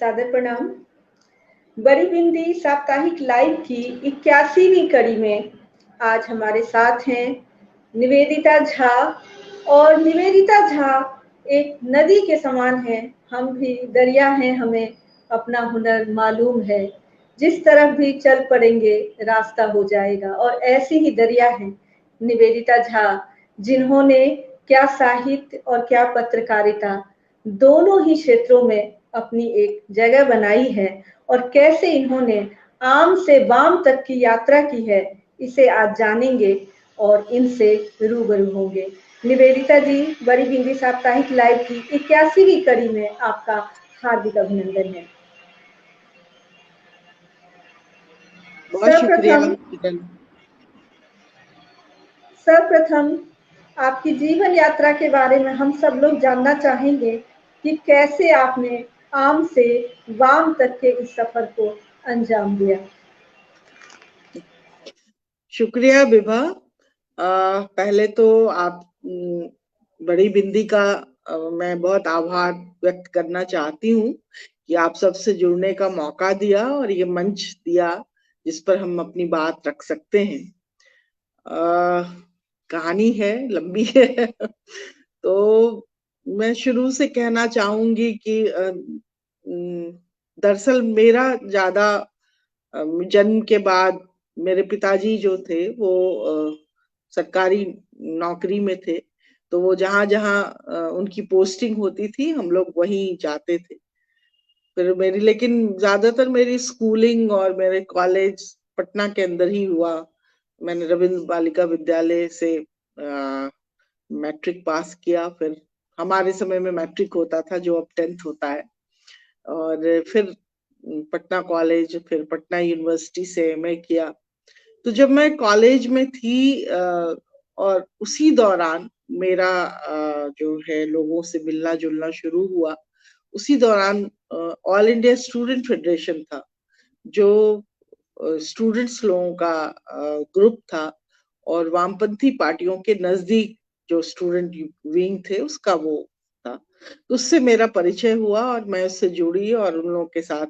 सादर प्रणाम। बड़ी बिंदी साप्ताहिक लाइव की 81वीं कड़ी में आज हमारे साथ हैं निवेदिता झा। और निवेदिता झा एक नदी के समान है, हम भी दरिया हैं, हमें अपना हुनर मालूम है। जिस तरफ भी चल पड़ेंगे रास्ता हो जाएगा, और ऐसी ही दरिया है निवेदिता झा, जिन्होंने क्या साहित्य और क्या पत्रकारिता दोनों ही क्षेत्रों में अपनी एक जगह बनाई है। और कैसे इन्होंने आम से वाम तक की यात्रा की है, इसे आज जानेंगे और इनसे रूबरू होंगे। निवेदिता जी, बड़ी बिंदी साप्ताहिक लाइव की 81वीं कड़ी में आपका हार्दिक अभिनंदन है। बहुत शुक्रिया। सर्वप्रथम आपकी जीवन यात्रा के बारे में हम सब लोग जानना चाहेंगे कि कैसे आपने आम से वाम तक के इस सफर को अंजाम दिया। शुक्रिया विभा। पहले तो आप बड़ी बिंदी का मैं बहुत आभार व्यक्त करना चाहती हूँ कि आप सबसे जुड़ने का मौका दिया और ये मंच दिया जिस पर हम अपनी बात रख सकते हैं। कहानी है, लंबी है तो मैं शुरू से कहना चाहूंगी कि दरअसल मेरा ज्यादा जन्म के बाद मेरे पिताजी जो थे वो सरकारी नौकरी में थे, तो वो जहां जहां उनकी पोस्टिंग होती थी हम लोग वहीं जाते थे। फिर मेरी लेकिन ज्यादातर मेरी स्कूलिंग और मेरे कॉलेज पटना के अंदर ही हुआ। मैंने रविंद्र बालिका विद्यालय से मैट्रिक पास किया। फिर हमारे समय में मैट्रिक होता था जो अब 10th होता है, और फिर पटना कॉलेज, फिर पटना यूनिवर्सिटी से एमए किया। तो जब मैं कॉलेज में थी और उसी दौरान मेरा जो है लोगों से मिलना जुलना शुरू हुआ, उसी दौरान ऑल इंडिया स्टूडेंट फेडरेशन था, जो स्टूडेंट्स लोगों का ग्रुप था, और वामपंथी पार्टियों के नजदीक जो स्टूडेंट विंग थे उसका वो था। तो उससे मेरा परिचय हुआ और मैं उससे जुड़ी और उन लोगों के साथ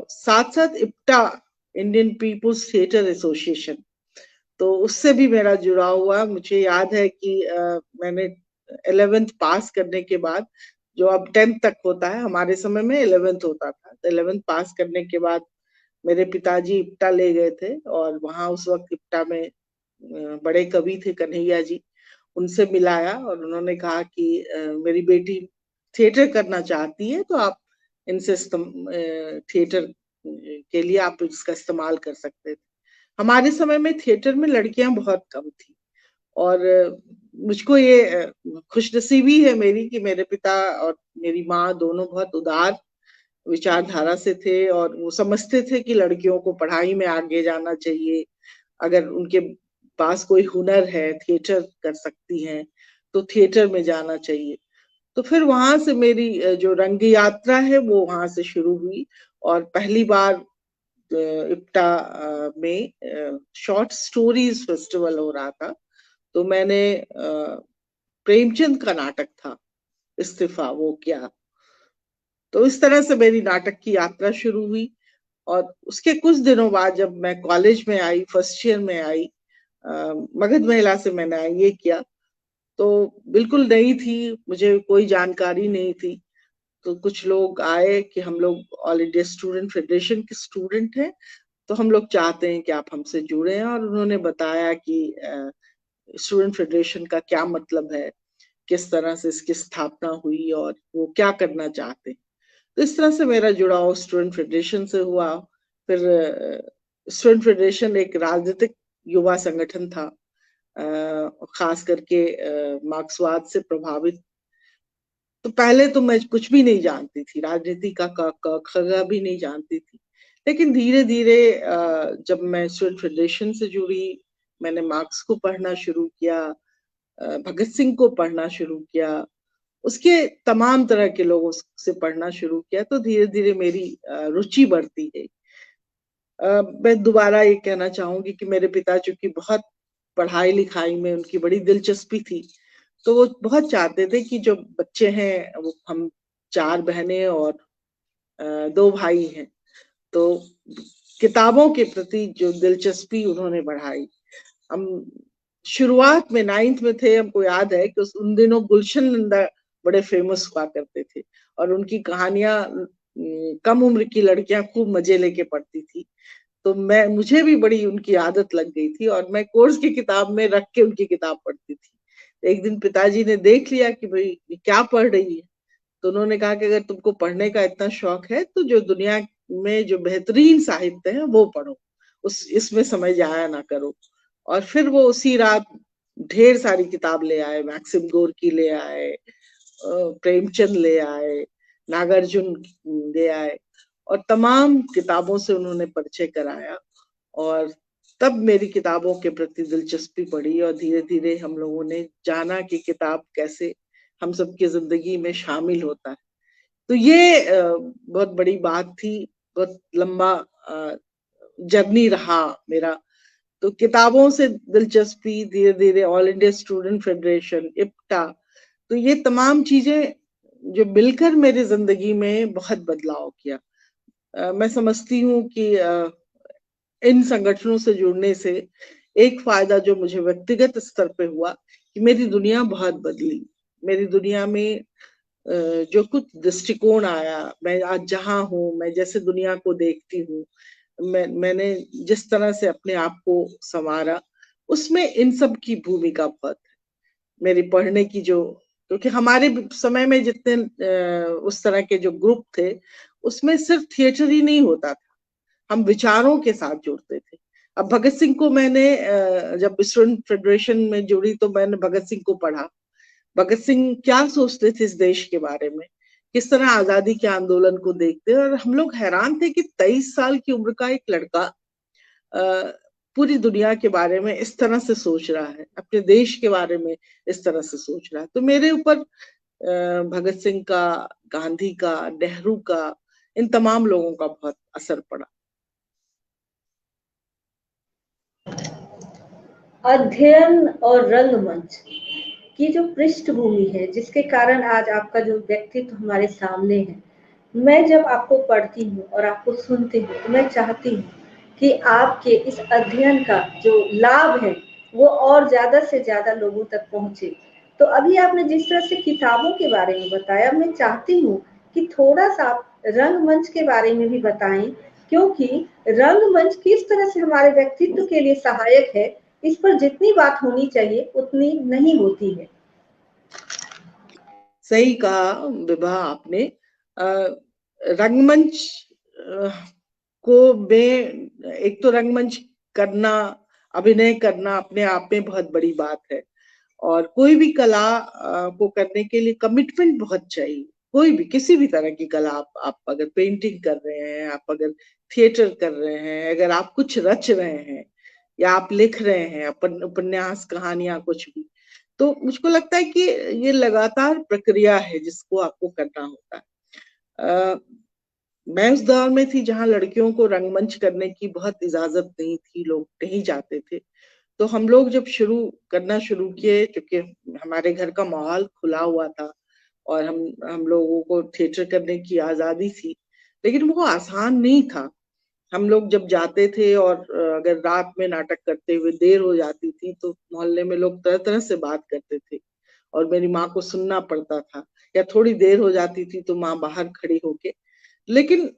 साथ साथ IPTA, Indian people's theatre association, तो उससे भी मेरा जुड़ाव हुआ। मुझे याद है कि मैंने 11th पास करने के बाद, जो अब 10th तक होता है, हमारे समय में 11th होता था, तो 11th पास करने के बाद मेरे पिताजी इप्टा ले गए थे, और वहां उस वक्त इप्टा में बड़े कवि थे कन्हैया जी, उनसे मिलाया और उन्होंने कहा कि मेरी बेटी थिएटर करना चाहती है, तो आप इनसे थिएटर के लिए आप इसका इस्तेमाल कर सकते थे। हमारे समय में थिएटर में लड़कियां बहुत कम थी, और मुझको ये खुशनसीबी है मेरी कि मेरे पिता और मेरी माँ दोनों बहुत उदार विचारधारा से थे, और वो समझते थे कि लड़कियों को पढ़ाई में आगे जाना चाहिए। अगर उनके पास कोई हुनर है, थिएटर कर सकती हैं, तो थिएटर में जाना चाहिए। तो फिर वहां से मेरी जो रंग यात्रा है वो वहां से शुरू हुई, और पहली बार इप्टा में शॉर्ट स्टोरीज फेस्टिवल हो रहा था, तो मैंने प्रेमचंद का नाटक था इस्तीफा वो किया। तो इस तरह से मेरी नाटक की यात्रा शुरू हुई। और उसके कुछ दिनों बाद जब मैं कॉलेज में आई, फर्स्ट ईयर में आई, मगध महिला से मैंने ये किया, तो बिल्कुल नई थी, मुझे कोई जानकारी नहीं थी। तो कुछ लोग आए कि हम लोग ऑल इंडिया स्टूडेंट फेडरेशन के स्टूडेंट हैं, तो हम लोग चाहते हैं कि आप हमसे जुड़े हैं, और उन्होंने बताया कि स्टूडेंट फेडरेशन का क्या मतलब है, किस तरह से इसकी स्थापना हुई, और वो क्या करना चाहते हैं। तो इस तरह से मेरा जुड़ाव स्टूडेंट फेडरेशन से हुआ। फिर स्टूडेंट फेडरेशन एक राजनीतिक युवा संगठन था, खास करके मार्क्सवाद से प्रभावित। तो पहले तो मैं कुछ भी नहीं जानती थी, राजनीति का ख भी नहीं जानती थी, लेकिन धीरे धीरे जब मैं स्टूडेंट फेडरेशन से जुड़ी, मैंने मार्क्स को पढ़ना शुरू किया, भगत सिंह को पढ़ना शुरू किया, उसके तमाम तरह के लोगों से पढ़ना शुरू किया, तो धीरे धीरे मेरी रुचि बढ़ती गई। मैं दोबारा ये कहना चाहूंगी कि मेरे पिता चूंकि बहुत पढ़ाई लिखाई में उनकी बड़ी दिलचस्पी थी, तो वो बहुत चाहते थे कि जो बच्चे हैं, वो हम 4 बहनें और दो भाई हैं, तो किताबों के प्रति जो दिलचस्पी उन्होंने बढ़ाई। हम शुरुआत में 9th में थे, हमको याद है कि उन दिनों गुलशन नंदा बड़े फेमस हुआ करते थे और उनकी कहानियां कम उम्र की लड़कियां खूब मजे लेके पढ़ती थी। तो मुझे भी बड़ी उनकी आदत लग गई थी और मैं कोर्स की किताब में रख के उनकी किताब पढ़ती थी। एक दिन पिताजी ने देख लिया कि भाई ये क्या पढ़ रही है, तो उन्होंने कहा कि अगर तुमको पढ़ने का इतना शौक है तो जो दुनिया में जो बेहतरीन साहित्य है वो पढ़ो, इसमें समय जाया ना करो। और फिर वो उसी रात ढेर सारी किताब ले आए, मैक्सिम गोर्की ले आए, प्रेमचंद ले आए, नागार्जुन ले आए और तमाम किताबों से उन्होंने परिचय कराया। और तब मेरी किताबों के प्रति दिलचस्पी बढ़ी और धीरे धीरे हम लोगों ने जाना कि किताब कैसे हम सबकी जिंदगी में शामिल होता है। तो ये बहुत बड़ी बात थी, बहुत लंबा जर्नी रहा मेरा। तो किताबों से दिलचस्पी, धीरे धीरे all India student federation, IPTA, तो ये तमाम चीजें जो मिलकर मेरी जिंदगी में बहुत बदलाव किया। मैं समझती हूँ कि इन संगठनों से जुड़ने से एक फायदा जो मुझे व्यक्तिगत स्तर पे हुआ कि मेरी दुनिया बहुत बदली। मेरी दुनिया में जो कुछ दृष्टिकोण आया, मैं आज जहाँ हूँ, मैं जैसे दुनिया को देखती हूँ, मैंने जिस तरह से अपने आप को संवारा, उसमें इन सब की भूमिका बहुत है। मेरी पढ़ने की जो, क्योंकि हमारे समय में जितने उस तरह के जो ग्रुप थे, उसमें सिर्फ थिएटर ही नहीं होता था, हम विचारों के साथ जुड़ते थे। अब भगत सिंह को मैंने जब स्टूडेंट फेडरेशन में जुड़ी तो मैंने भगत सिंह को पढ़ा, भगत सिंह क्या सोचते थे इस देश के बारे में, किस तरह आजादी के आंदोलन को देखते, और हम लोग हैरान थे कि 23 साल की उम्र का एक लड़का पूरी दुनिया के बारे में इस तरह से सोच रहा है, अपने देश के बारे में इस तरह से सोच रहा है। तो मेरे ऊपर भगत सिंह का, गांधी का, नेहरू का, इन तमाम लोगों का बहुत असर पड़ा। अध्ययन और रंगमंच की जो पृष्ठभूमि है, जिसके कारण आज आपका जो व्यक्तित्व हमारे सामने है, मैं जब आपको पढ़ती हूँ और आपको सुनती हूँ तो मैं चाहती हूँ कि आपके इस अध्ययन का जो लाभ है वो और ज्यादा से ज्यादा लोगों तक पहुंचे। तो अभी आपने जिस तरह से किताबों के बारे में बताया, मैं चाहती हूँ कि थोड़ा सा आप रंगमंच के बारे में भी बताएं, क्योंकि रंगमंच किस तरह से हमारे व्यक्तित्व के लिए सहायक है, इस पर जितनी बात होनी चाहिए उतनी नहीं होती है। सही कहा विभा आपने। रंगमंच को में एक तो रंगमंच करना, अभिनय करना अपने आप में बहुत बड़ी बात है, और कोई भी कला को करने के लिए कमिटमेंट बहुत चाहिए। कोई भी, किसी भी तरह की कला, आप अगर पेंटिंग कर रहे हैं, आप अगर थिएटर कर रहे हैं, अगर आप कुछ रच रहे हैं या आप लिख रहे हैं अपन उपन्यास, कहानियां, कुछ भी, तो मुझको लगता है कि ये लगातार प्रक्रिया है जिसको आपको करना होता है। मैं उस दौर में थी जहां लड़कियों को रंगमंच करने की बहुत इजाजत नहीं थी, लोग नहीं जाते थे। तो हम लोग जब करना शुरू किए, क्योंकि हमारे घर का माहौल खुला हुआ था और हम लोगों को थिएटर करने की आजादी थी, लेकिन वो आसान नहीं था। हम लोग जब जाते थे और अगर रात में नाटक करते हुए देर हो जाती थी तो मोहल्ले में लोग तरह तरह से बात करते थे और मेरी माँ को सुनना पड़ता था, या थोड़ी देर हो जाती थी तो माँ बाहर खड़ी होके, लेकिन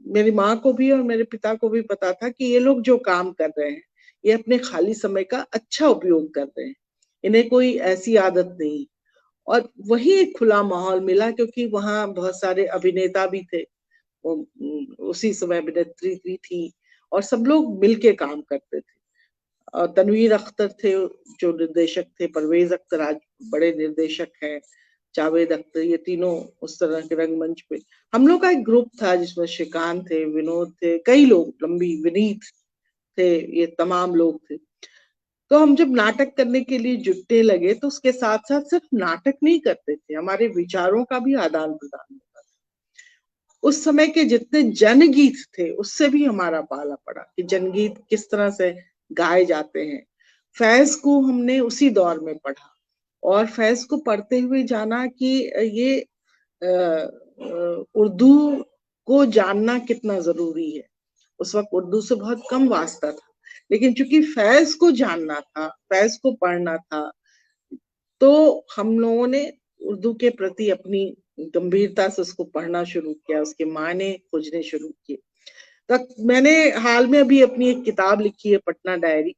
मेरी माँ को भी और मेरे पिता को भी पता था कि ये लोग जो काम कर रहे हैं ये अपने खाली समय का अच्छा उपयोग कर रहे हैं, इन्हें कोई ऐसी आदत नहीं। और वही एक खुला माहौल मिला, क्योंकि वहाँ बहुत सारे अभिनेता भी थे, उसी समय अभिनेत्री भी थी, और सब लोग मिलके काम करते थे। और तनवीर अख्तर थे जो निर्देशक थे, परवेज अख्तर आज बड़े निर्देशक हैं, जावेद अख्तर, ये तीनों उस तरह के रंगमंच पे। हम लोग का एक ग्रुप था जिसमें श्रीकांत थे, विनोद थे, कई लोग, लंबी, विनीत थे, ये तमाम लोग थे। तो हम जब नाटक करने के लिए जुटने लगे तो उसके साथ साथ सिर्फ नाटक नहीं करते थे, हमारे विचारों का भी आदान प्रदान होता था। उस समय के जितने जनगीत थे उससे भी हमारा पाला पड़ा कि जनगीत किस तरह से गाए जाते हैं। फैज को हमने उसी दौर में पढ़ा और फैज को पढ़ते हुए जाना कि ये उर्दू को जानना कितना जरूरी है। उस वक्त उर्दू से बहुत कम वास्ता था, लेकिन चूंकि फैज को जानना था, फैज को पढ़ना था, तो हम लोगों ने उर्दू के प्रति अपनी गंभीरता से उसको पढ़ना शुरू किया, उसके मायने खोजने शुरू किए। तक मैंने हाल में अभी अपनी एक किताब लिखी है, पटना डायरी।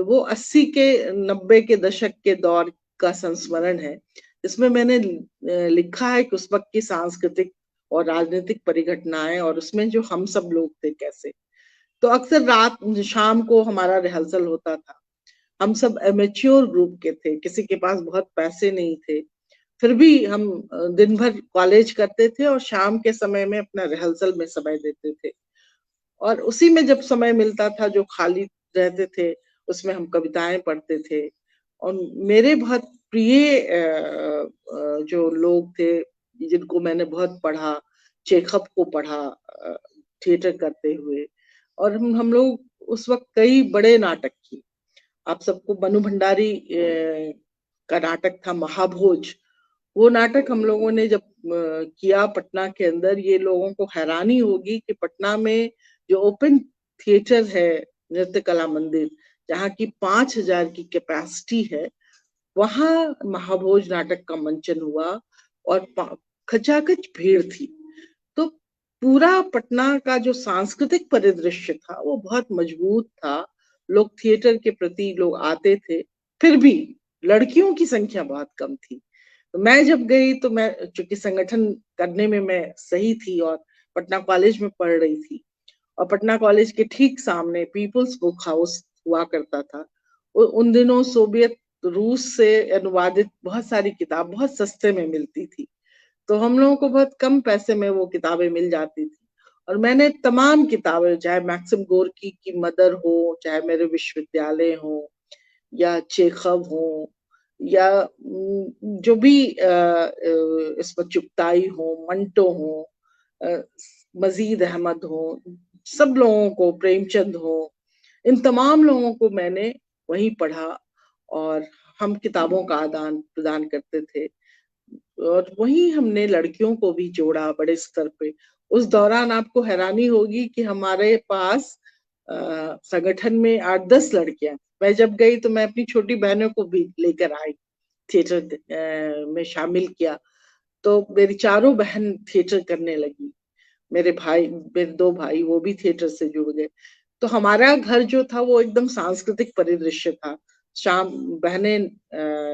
वो 80 के 90 के दशक के दौर का संस्मरण है। इसमें मैंने लिखा है कि उस वक्त की सांस्कृतिक और राजनीतिक परिघटनाएं, और उसमें जो हम सब लोग थे कैसे। तो अक्सर रात शाम को हमारा रिहर्सल होता था। हम सब एमेच्योर ग्रुप के थे, किसी के पास बहुत पैसे नहीं थे, फिर भी हम दिन भर कॉलेज करते थे और शाम के समय में अपना रिहर्सल में समय देते थे। और उसी में जब समय मिलता था, जो खाली रहते थे, उसमें हम कविताएं पढ़ते थे। और मेरे बहुत प्रिय जो लोग थे, जिनको मैंने बहुत पढ़ा, चेखव को पढ़ा थिएटर करते हुए। और हम लोग उस वक्त कई बड़े नाटक किए। आप सबको मनु भंडारी का नाटक था महाभोज। वो नाटक हम लोगों ने जब किया पटना के अंदर, ये लोगों को हैरानी होगी कि पटना में जो ओपन थिएटर है, नृत्य कला मंदिर, जहाँ की 5,000 की कैपेसिटी है, वहां महाभोज नाटक का मंचन हुआ और खचाखच भीड़ थी। तो पूरा पटना का जो सांस्कृतिक परिदृश्य था वो बहुत मजबूत था। लोग थिएटर के प्रति लोग आते थे, फिर भी लड़कियों की संख्या बहुत कम थी। तो मैं जब गई तो मैं चूंकि संगठन करने में मैं सही थी और पटना कॉलेज में पढ़ रही थी, और पटना कॉलेज के ठीक सामने पीपुल्स बुक हाउस हुआ करता था। उन दिनों सोवियत रूस से अनुवादित बहुत सारी किताब बहुत सस्ते में मिलती थी, तो हम लोगों को बहुत कम पैसे में वो किताबें मिल जाती थी। और मैंने तमाम किताबें, चाहे मैक्सिम गोर्की की मदर हो, चाहे मेरे विश्वविद्यालय हो, या चेखव हो, या जो भी इसमें चुगताई हो, मंटो हो, मजीद अहमद हो, सब लोगों को, प्रेमचंद हो, इन तमाम लोगों को मैंने वहीं पढ़ा। और हम किताबों का आदान प्रदान करते थे, और वहीं हमने लड़कियों को भी जोड़ा बड़े स्तर पे। उस दौरान आपको हैरानी होगी कि हमारे पास संगठन में 8-10 लड़कियां। मैं जब गई तो मैं अपनी छोटी बहनों को भी लेकर आई, थिएटर में शामिल किया। तो मेरी चारों बहन थिएटर करने लगी। मेरे भाई, मेरे 2 भाई, वो भी थिएटर से जुड़ गए। तो हमारा घर जो था वो एकदम सांस्कृतिक परिदृश्य था। शाम बहनें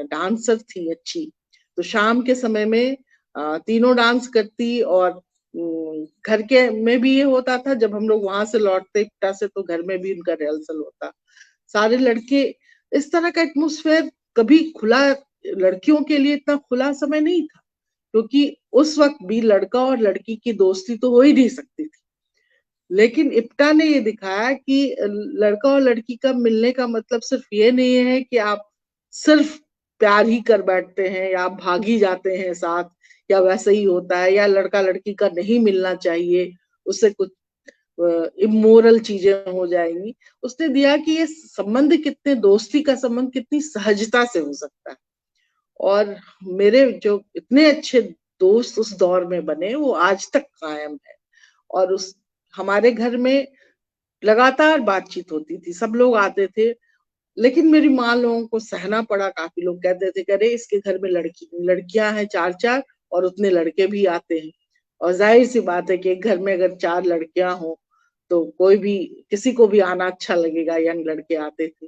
डांसर थी अच्छी, तो शाम के समय में तीनों डांस करती। और घर के में भी ये होता था, जब हम लोग वहां से लौटते पिटा से, तो घर में भी उनका रिहर्सल होता। सारे लड़के, इस तरह का एटमोस्फेयर कभी खुला, लड़कियों के लिए इतना खुला समय नहीं था, क्योंकि उस वक्त भी लड़का और लड़की की दोस्ती तो हो ही नहीं सकती थी। लेकिन इप्टा ने ये दिखाया कि लड़का और लड़की का मिलने का मतलब सिर्फ ये नहीं है कि आप सिर्फ प्यार ही कर बैठते हैं, या आप भाग ही जाते हैं साथ, या वैसे ही होता है, या लड़का लड़की का नहीं मिलना चाहिए, उससे कुछ इमोरल चीजें हो जाएंगी। उसने दिया कि ये संबंध कितने, दोस्ती का संबंध कितनी सहजता से हो सकता है। और मेरे जो इतने अच्छे दोस्त उस दौर में बने, वो आज तक कायम है। और उस हमारे घर में लगातार बातचीत होती थी, सब लोग आते थे। लेकिन मेरी माँ लोगों को सहना पड़ा। काफी लोग कहते थे, अरे इसके घर में लड़कियां हैं 4-4 और उतने लड़के भी आते हैं। और जाहिर सी बात है कि एक घर में अगर 4 लड़कियां हो तो कोई भी, किसी को भी आना अच्छा लगेगा, यंग लड़के आते थे।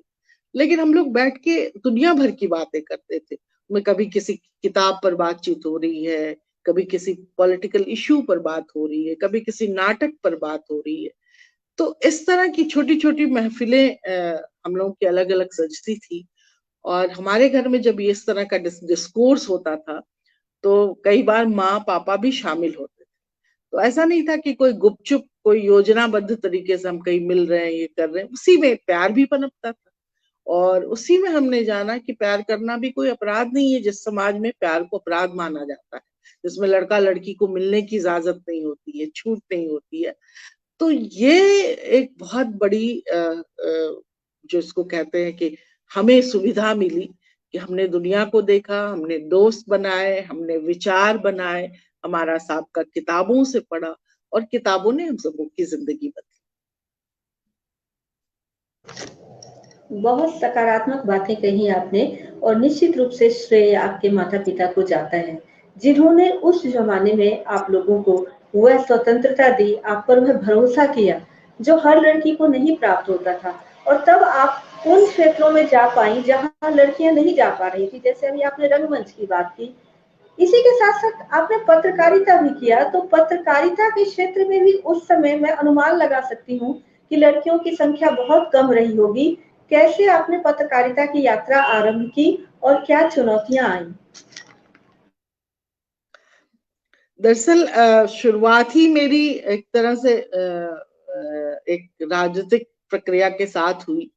लेकिन हम लोग बैठ के दुनिया भर की बातें करते थे। में कभी किसी किताब पर बातचीत हो रही है, कभी किसी पॉलिटिकल इश्यू पर बात हो रही है, कभी किसी नाटक पर बात हो रही है। तो इस तरह की छोटी छोटी महफिलें हम लोगों की अलग अलग सजती थी। और हमारे घर में जब ये इस तरह का डिस्कोर्स होता था, तो कई बार माँ पापा भी शामिल होते थे। तो ऐसा नहीं था कि कोई गुपचुप, कोई योजनाबद्ध तरीके से हम कहीं मिल रहे हैं, ये कर रहे हैं। उसी में प्यार भी पनपता था, और उसी में हमने जाना कि प्यार करना भी कोई अपराध नहीं है। जिस समाज में प्यार को अपराध माना जाता है, जिसमें लड़का लड़की को मिलने की इजाजत नहीं होती है, छूट नहीं होती है, तो ये एक बहुत बड़ी जो इसको कहते हैं कि हमें सुविधा मिली कि हमने दुनिया को देखा, हमने दोस्त बनाए, हमने विचार बनाए, हमारा साहब का किताबों से पढ़ा। और किताबों ने हम सबों की जिंदगी बदली। बहुत सकारात्मक बातें कही आपने और निश्चित रूप से श्रेय आपके माता पिता को जाता है, जिन्होंने उस जमाने में आप लोगों को वह स्वतंत्रता दी, आप पर वह भरोसा किया जो हर लड़की को नहीं प्राप्त होता था। और तब आप उन क्षेत्रों में जा पाई जहां लड़कियां नहीं जा पा रही थी, जैसे अभी आपने रंगमंच की बात की। इसी के साथ साथ आपने पत्रकारिता भी किया, तो पत्रकारिता के क्षेत्र में भी उस समय मैं अनुमान लगा सकती हूँ कि लड़कियों की संख्या बहुत कम रही होगी। कैसे आपने पत्रकारिता की यात्रा आरंभ की और क्या चुनौतियां आई? दरअसल शुरुआत ही मेरी एक तरह से एक राजनीतिक प्रक्रिया के साथ हुई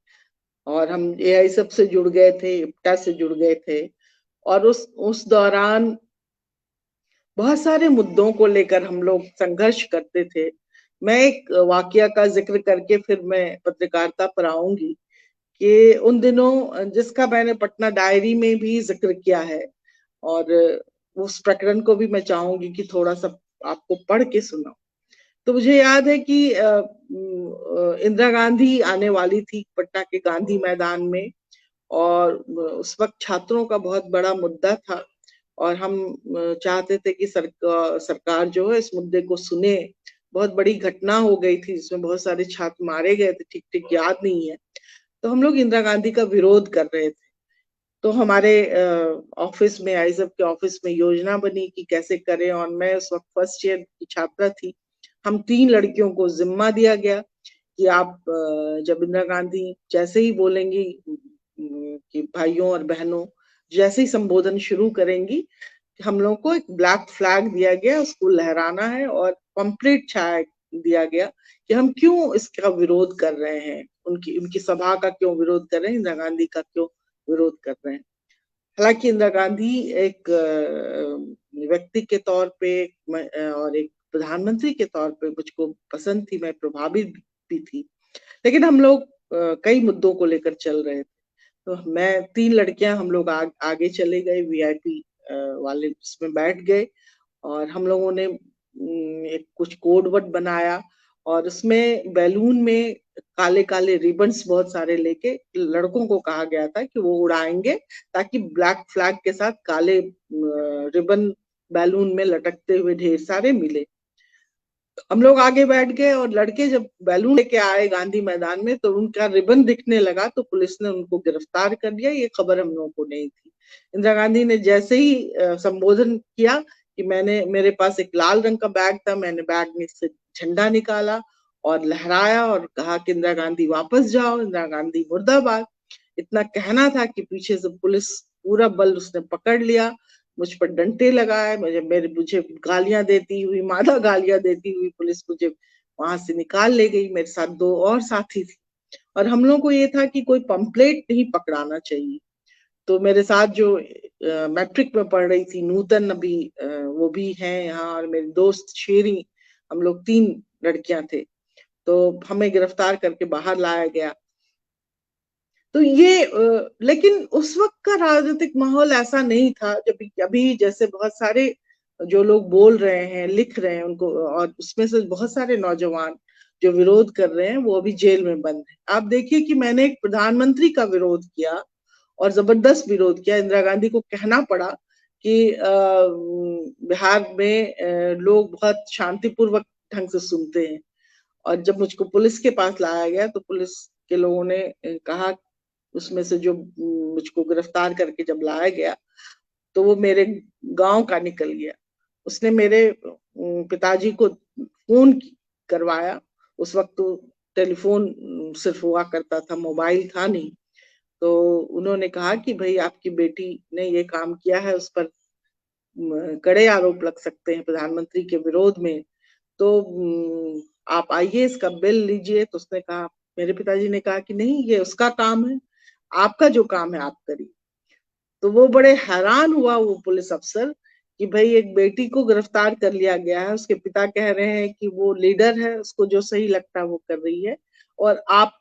और हम एआई सब से जुड़ गए थे, इप्टा से जुड़ गए थे और उस दौरान बहुत सारे मुद्दों को लेकर हम लोग संघर्ष करते थे। मैं एक वाकया का जिक्र करके फिर मैं पत्रकारिता पर आऊंगी कि उन दिनों जिसका मैंने पटना डायरी में भी जिक्र किया है और उस प्रकरण को भी मैं चाहूंगी कि थोड़ा सा आपको पढ़ के सुनाऊं। तो मुझे याद है कि इंदिरा गांधी आने वाली थी पटना के गांधी मैदान में और उस वक्त छात्रों का बहुत बड़ा मुद्दा था और हम चाहते थे कि सरकार जो है इस मुद्दे को सुने। बहुत बड़ी घटना हो गई थी जिसमें बहुत सारे छात्र मारे गए थे, ठीक ठीक याद नहीं है। तो हम लोग इंदिरा गांधी का विरोध कर रहे थे। तो हमारे ऑफिस में, आईजब के ऑफिस में योजना बनी कि कैसे करें और मैं उस वक्त फर्स्ट ईयर की छात्रा थी। हम 3 लड़कियों को जिम्मा दिया गया कि आप जब इंदिरा गांधी जैसे ही बोलेंगी कि भाइयों और बहनों, जैसे ही संबोधन शुरू करेंगी, हम लोगों को एक ब्लैक फ्लैग दिया गया, उसको लहराना है और पंपलेट छाया दिया गया कि हम क्यों इसका विरोध कर रहे हैं, उनकी उनकी सभा का क्यों विरोध कर रहे हैं, इंदिरा गांधी का क्यों विरोध कर रहे हैं। हालांकि इंदिरा गांधी एक व्यक्ति के तौर पे और एक प्रधानमंत्री के तौर पे मुझको पसंद थी, मैं प्रभावित भी थी, लेकिन हम लोग कई मुद्दों को लेकर चल रहे थे। तो मैं 3 लड़कियां, हम लोग आगे चले गए, वीआईपी वाले उसमें बैठ गए और हम लोगों ने एक कुछ कोड वर्ड बनाया और उसमें बैलून में काले काले रिबन्स बहुत सारे लेके लड़कों को कहा गया था कि वो उड़ाएंगे ताकि ब्लैक फ्लैग के साथ काले रिबन बैलून में लटकते हुए ढेर सारे मिले। हम लोग आगे बैठ गए और लड़के जब बैलून लेके आए गांधी मैदान में तो उनका रिबन दिखने लगा तो पुलिस ने उनको गिरफ्तार कर लिया। ये खबर हम लोगों को नहीं थी। इंदिरा गांधी ने जैसे ही संबोधन किया कि मेरे पास एक लाल रंग का बैग था, मैंने बैग में से झंडा निकाला और लहराया और कहा कि इंदिरा गांधी वापस जाओ, इंदिरा गांधी मुर्दाबाद। इतना कहना था कि पीछे से पुलिस पूरा बल उसने पकड़ लिया, मुझ पर डंडे लगाए, मुझे गालियां देती हुई, मादा गालियां देती हुई पुलिस मुझे वहां से निकाल ले गई। मेरे साथ 2 और साथी थी और हम लोगों को ये था कि कोई पंपलेट नहीं पकड़ाना चाहिए। तो मेरे साथ जो मैट्रिक में पढ़ रही थी नूतन, अभी वो भी है यहाँ, और मेरी दोस्त शेरी, हम लोग 3 लड़कियां थे। तो हमें गिरफ्तार करके बाहर लाया गया। तो ये लेकिन उस वक्त का राजनीतिक माहौल ऐसा नहीं था। जब अभी जैसे बहुत सारे जो लोग बोल रहे हैं, लिख रहे हैं उनको, और उसमें से बहुत सारे नौजवान जो विरोध कर रहे हैं वो अभी जेल में बंद है। आप देखिए कि मैंने एक प्रधानमंत्री का विरोध किया और जबरदस्त विरोध किया। इंदिरा गांधी को कहना पड़ा कि बिहार में लोग बहुत शांतिपूर्वक ढंग से सुनते हैं। और जब मुझको पुलिस के पास लाया गया तो पुलिस के लोगों ने कहा, उसमें से जो मुझको गिरफ्तार करके जब लाया गया तो वो मेरे गांव का निकल गया। उसने मेरे पिताजी को फोन करवाया। उस वक्त तो टेलीफोन सिर्फ हुआ करता था, मोबाइल था नहीं। तो उन्होंने कहा कि भाई आपकी बेटी ने ये काम किया है, उस पर कड़े आरोप लग सकते हैं प्रधानमंत्री के विरोध में, तो आप आइए इसका बिल लीजिए। तो उसने कहा, मेरे पिताजी ने कहा कि नहीं, ये उसका काम है, आपका जो काम है आप करिए। तो वो बड़े हैरान हुआ वो पुलिस अफसर कि भाई एक बेटी को गिरफ्तार कर लिया गया है, उसके पिता कह रहे हैं कि वो लीडर है, उसको जो सही लगता है वो कर रही है और आप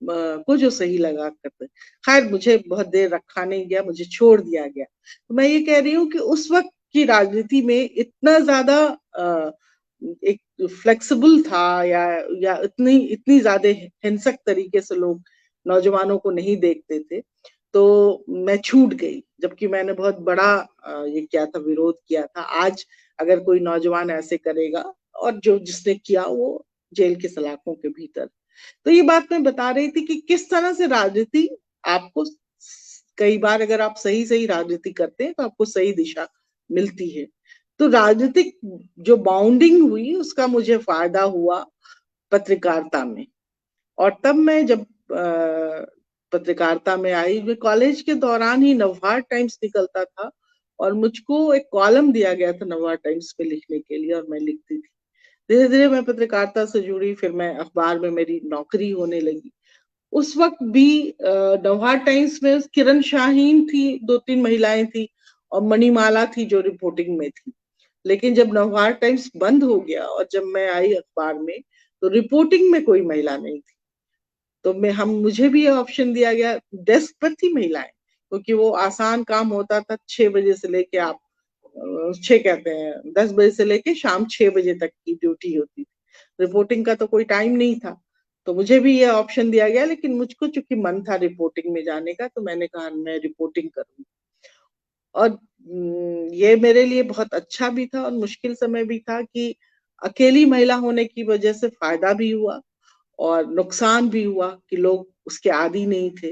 को जो सही लगा करते। खैर मुझे बहुत देर रखा नहीं गया, मुझे छोड़ दिया गया। तो मैं ये कह रही हूँ कि उस वक्त की राजनीति में इतना ज्यादा एक फ्लेक्सिबल था या इतनी ज्यादा हिंसक तरीके से लोग नौजवानों को नहीं देखते थे, तो मैं छूट गई, जबकि मैंने बहुत बड़ा ये किया था, विरोध किया था। आज अगर कोई नौजवान ऐसे करेगा, और जो जिसने किया वो जेल के सलाखों के भीतर। तो ये बात मैं बता रही थी कि किस तरह से राजनीति आपको, कई बार अगर आप सही सही राजनीति करते हैं तो आपको सही दिशा मिलती है। तो राजनीतिक जो बाउंडिंग हुई उसका मुझे फायदा हुआ पत्रकारिता में। और तब मैं जब पत्रकारिता में आई, मैं कॉलेज के दौरान ही नवभारत टाइम्स निकलता था, और मुझको एक कॉलम दिया गया था नवभारत टाइम्स पे लिखने के लिए, और मैं लिखती थी। धीरे धीरे मैं पत्रकारिता से जुड़ी, फिर मैं अखबार में मेरी नौकरी होने लगी। उस वक्त भी नवभारत टाइम्स में किरण शाहीन थी, 2-3 महिलाएं थी, और मणिमाला थी जो रिपोर्टिंग में थी। लेकिन जब नवभारत टाइम्स बंद हो गया और जब मैं आई अखबार में, तो रिपोर्टिंग में कोई महिला नहीं थी। तो मुझे भी ये ऑप्शन दिया गया, डेस्क पर थी महिलाएं, क्योंकि वो आसान काम होता था। 6 बजे से लेके आप 6 कहते हैं 10 बजे से लेके शाम 6 बजे तक की ड्यूटी होती थी। रिपोर्टिंग का तो कोई टाइम नहीं था, तो मुझे भी ये ऑप्शन दिया गया। लेकिन मुझको चूंकि मन था रिपोर्टिंग में जाने का, तो मैंने कहा मैं रिपोर्टिंग करूंगी। और ये मेरे लिए बहुत अच्छा भी था और मुश्किल समय भी था कि अकेली महिला होने की वजह से फायदा भी हुआ और नुकसान भी हुआ कि लोग उसके आदी नहीं थे।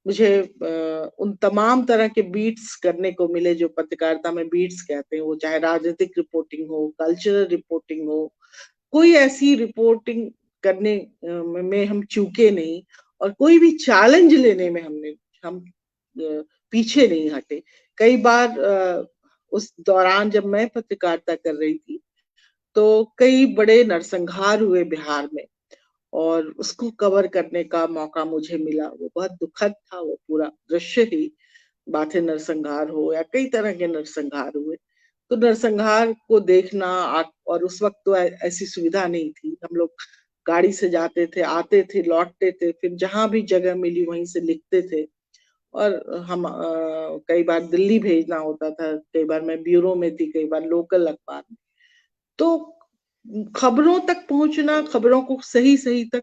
मुझे उन तमाम तरह के बीट्स करने को मिले जो पत्रकारिता में बीट्स कहते हैं, वो चाहे राजनीतिक रिपोर्टिंग हो, कल्चरल रिपोर्टिंग हो, कोई ऐसी रिपोर्टिंग करने में हम चूके नहीं, और कोई भी चैलेंज लेने में हम पीछे नहीं हटे। कई बार उस दौरान जब मैं पत्रकारिता कर रही थी, तो कई बड़े नरसंहार हुए बिहार में, और उसको कवर करने का मौका मुझे मिला। वो बहुत दुखद था, वो पूरा दृश्य ही, बाथे नरसंहार हो या कई तरह के नरसंहार हुए। तो नरसंहार को देखना, और उस वक्त तो ऐसी सुविधा नहीं थी। हम लोग गाड़ी से जाते थे, आते थे, लौटते थे, फिर जहां भी जगह मिली वहीं से लिखते थे। और हम कई बार दिल्ली भेजना होता था, कई बार मैं ब्यूरो में थी, कई बार लोकल अखबार में। तो खबरों तक पहुंचना, खबरों को सही सही तक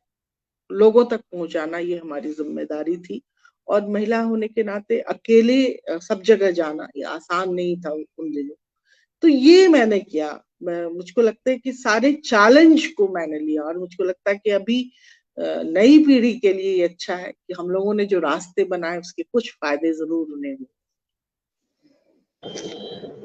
लोगों तक पहुंचाना, ये हमारी जिम्मेदारी थी। और महिला होने के नाते अकेले सब जगह जाना ये आसान नहीं था उन दिनों। तो ये मैंने किया। मुझको लगता है कि सारे चैलेंज को मैंने लिया, और मुझको लगता है कि अभी नई पीढ़ी के लिए ये अच्छा है कि हम लोगों ने जो रास्ते बनाए उसके कुछ फायदे जरूर उन्हें हुए।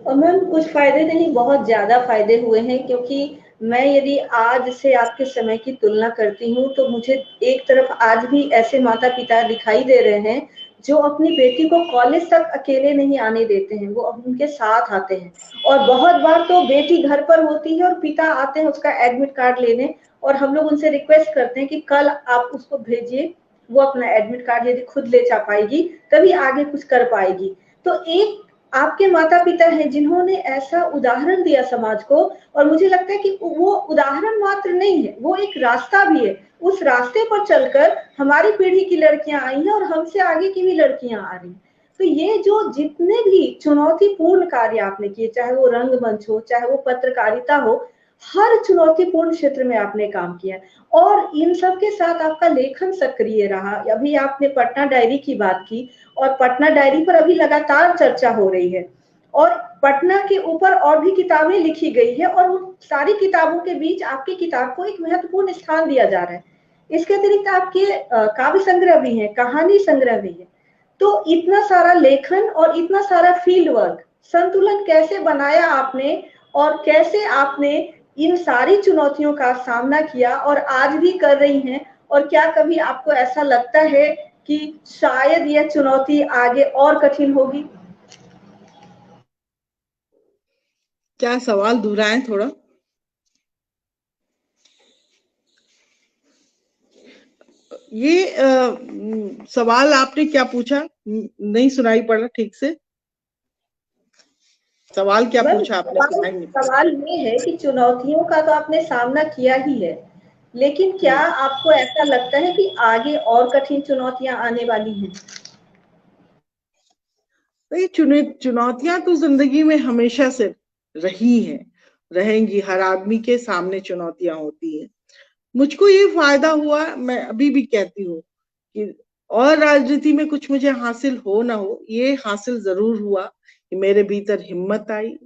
और मैम कुछ फायदे नहीं, बहुत ज्यादा फायदे हुए हैं, क्योंकि मैं यदि आज से आपके समय की तुलना करती हूँ तो मुझे एक तरफ आज भी ऐसे माता पिता दिखाई दे रहे हैं जो अपनी बेटी को कॉलेज तक अकेले नहीं आने देते हैं, वो उनके साथ आते हैं। और बहुत बार तो बेटी घर पर होती है और पिता आते हैं उसका एडमिट कार्ड लेने, और हम लोग उनसे रिक्वेस्ट करते हैं कि कल आप उसको भेजिए, वो अपना एडमिट कार्ड यदि खुद ले जा पाएगी तभी आगे कुछ कर पाएगी। तो एक आपके माता पिता हैं जिन्होंने ऐसा उदाहरण दिया समाज को, और मुझे लगता है कि वो उदाहरण मात्र नहीं है, वो एक रास्ता भी है। उस रास्ते पर चलकर हमारी पीढ़ी की लड़कियां आई हैं और हमसे आगे की भी लड़कियां आ रही हैं। तो ये जो जितने भी चुनौतीपूर्ण कार्य आपने किए, चाहे वो रंगमंच हो, चाहे वो पत्रकारिता हो, हर चुनौतीपूर्ण क्षेत्र में आपने काम किया। और इन सब के साथ आपका लेखन सक्रिय रहा। अभी आपने पटना डायरी की बात की, और पटना डायरी पर अभी लगातार चर्चा हो रही है, और पटना के ऊपर और भी किताबें लिखी गई है, और उन सारी किताबों के बीच आपकी किताब को एक महत्वपूर्ण स्थान दिया जा रहा है। इसके अतिरिक्त आपके काव्य संग्रह भी है, कहानी संग्रह भी है। तो इतना सारा लेखन और इतना सारा फील्ड वर्क, संतुलन कैसे बनाया आपने, और कैसे आपने इन सारी चुनौतियों का सामना किया और आज भी कर रही हैं? और क्या कभी आपको ऐसा लगता है कि शायद यह चुनौती आगे और कठिन होगी? क्या सवाल दोहराएं थोड़ा? ये सवाल आपने क्या पूछा, नहीं सुनाई पड़ा ठीक से। सवाल क्या पूछा आपने, सुनाई नहीं? सवाल ये है कि चुनौतियों का तो आपने सामना किया ही है, लेकिन क्या आपको ऐसा लगता है कि आगे और कठिन चुनौतियां आने वाली हैं? चुनौतियां तो जिंदगी में हमेशा से रही हैं, रहेंगी, हर आदमी के सामने चुनौतियां होती हैं। मुझको ये फायदा हुआ, मैं अभी भी कहती हूँ कि और राजनीति में कुछ मुझे हासिल हो ना हो, ये हासिल जरूर हुआ कि मेरे भीतर हिम्मत आई,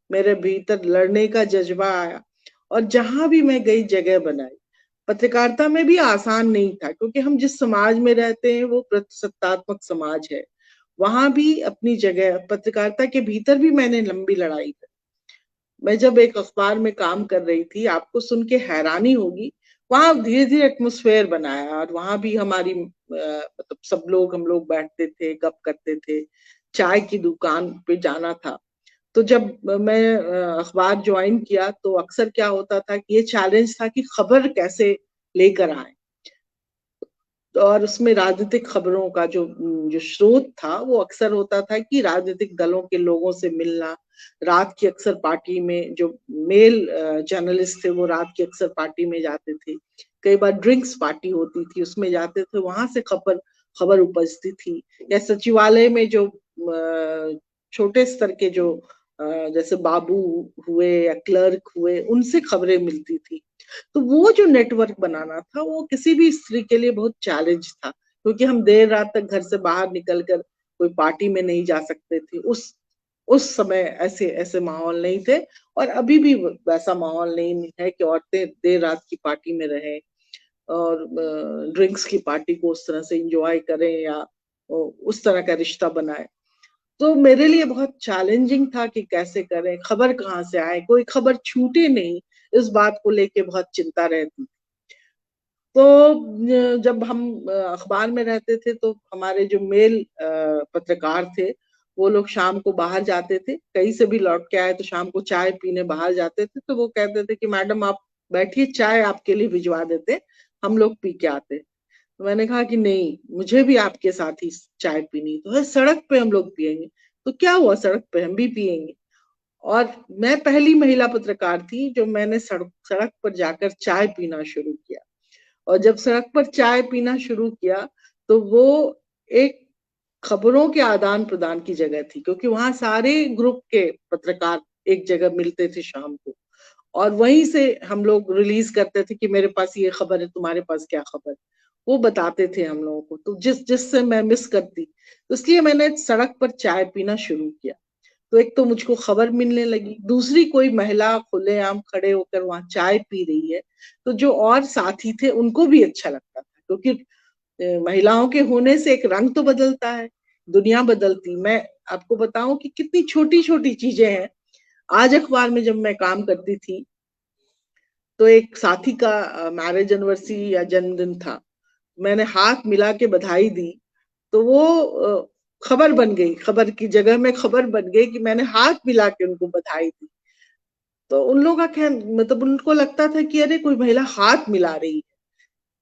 मेरे भीतर लड़ने का जज्बा आया, और जहां भी मैं गई जगह बनाई। पत्रकारिता में भी आसान नहीं था, क्योंकि हम जिस समाज में रहते हैं वो प्रजासत्तात्मक समाज है। वहां भी अपनी जगह, पत्रकारिता के भीतर भी मैंने लंबी लड़ाई की। मैं जब एक अखबार में काम कर रही थी, आपको सुन के हैरानी होगी, वहां धीरे धीरे एटमोस्फेयर बनाया, और वहां भी हमारी मतलब सब लोग, हम लोग बैठते थे, गप करते थे, चाय की दुकान पे जाना था। तो जब मैं अखबार ज्वाइन किया, तो अक्सर क्या होता था कि ये चैलेंज था कि खबर कैसे लेकर आए, और उसमें राजनीतिक खबरों का जो जो स्रोत था वो अक्सर होता था कि राजनीतिक दलों के लोगों से मिलना। रात की अक्सर पार्टी में जो मेल जर्नलिस्ट थे वो रात की अक्सर पार्टी में जाते थे। कई बार ड्रिंक्स पार्टी होती थी, उसमें जाते थे, वहां से खबर खबर उपजती थी। या सचिवालय में जो छोटे स्तर के जो जैसे बाबू हुए या क्लर्क हुए, उनसे खबरें मिलती थी। तो वो जो नेटवर्क बनाना था वो किसी भी स्त्री के लिए बहुत चैलेंज था, क्योंकि हम देर रात तक घर से बाहर निकलकर कोई पार्टी में नहीं जा सकते थे। उस समय ऐसे ऐसे माहौल नहीं थे, और अभी भी वैसा माहौल नहीं है कि औरतें देर रात की पार्टी में रहें और ड्रिंक्स की पार्टी को उस तरह से एंजॉय करें या उस तरह का रिश्ता बनाए। तो मेरे लिए बहुत चैलेंजिंग था कि कैसे करें, खबर कहाँ से आए, कोई खबर छूटे नहीं, इस बात को लेके बहुत चिंता रहती। तो जब हम अखबार में रहते थे, तो हमारे जो मेल पत्रकार थे, वो लोग शाम को बाहर जाते थे, कहीं से भी लौट के आए तो शाम को चाय पीने बाहर जाते थे। तो वो कहते थे कि मैडम आप बैठिए, चाय आपके लिए भिजवा देते, हम लोग पी के आते। तो मैंने कहा कि नहीं, मुझे भी आपके साथ ही चाय पीनी तो है, सड़क पे हम लोग पियेंगे। तो क्या हुआ, सड़क पे हम भी पियेंगे। और मैं पहली महिला पत्रकार थी जो मैंने सड़क सड़क पर जाकर चाय पीना शुरू किया। और जब सड़क पर चाय पीना शुरू किया, तो वो एक खबरों के आदान प्रदान की जगह थी, क्योंकि वहां सारे ग्रुप के पत्रकार एक जगह मिलते थे शाम को, और वहीं से हम लोग रिलीज करते थे कि मेरे पास ये खबर है, तुम्हारे पास क्या खबर। वो बताते थे हम लोगों को, तो जिससे मैं मिस करती, तो इसलिए मैंने सड़क पर चाय पीना शुरू किया। तो एक तो मुझको खबर मिलने लगी, दूसरी कोई महिला खुलेआम खड़े होकर वहां चाय पी रही है, तो जो और साथी थे उनको भी अच्छा लगता था, क्योंकि महिलाओं के होने से एक रंग तो बदलता है, दुनिया बदलती। मैं आपको बताऊं कि कितनी छोटी छोटी चीजें हैं। आज अखबार में जब मैं काम करती थी, तो एक साथी का मैरिज एनिवर्सरी या जन्मदिन था, मैंने हाथ मिला के बधाई दी, तो वो खबर बन गई, खबर की जगह में खबर बन गई कि मैंने हाथ मिला के उनको बधाई दी। तो उन लोगों का क्या मतलब, उनको लगता था कि अरे कोई महिला हाथ मिला रही है।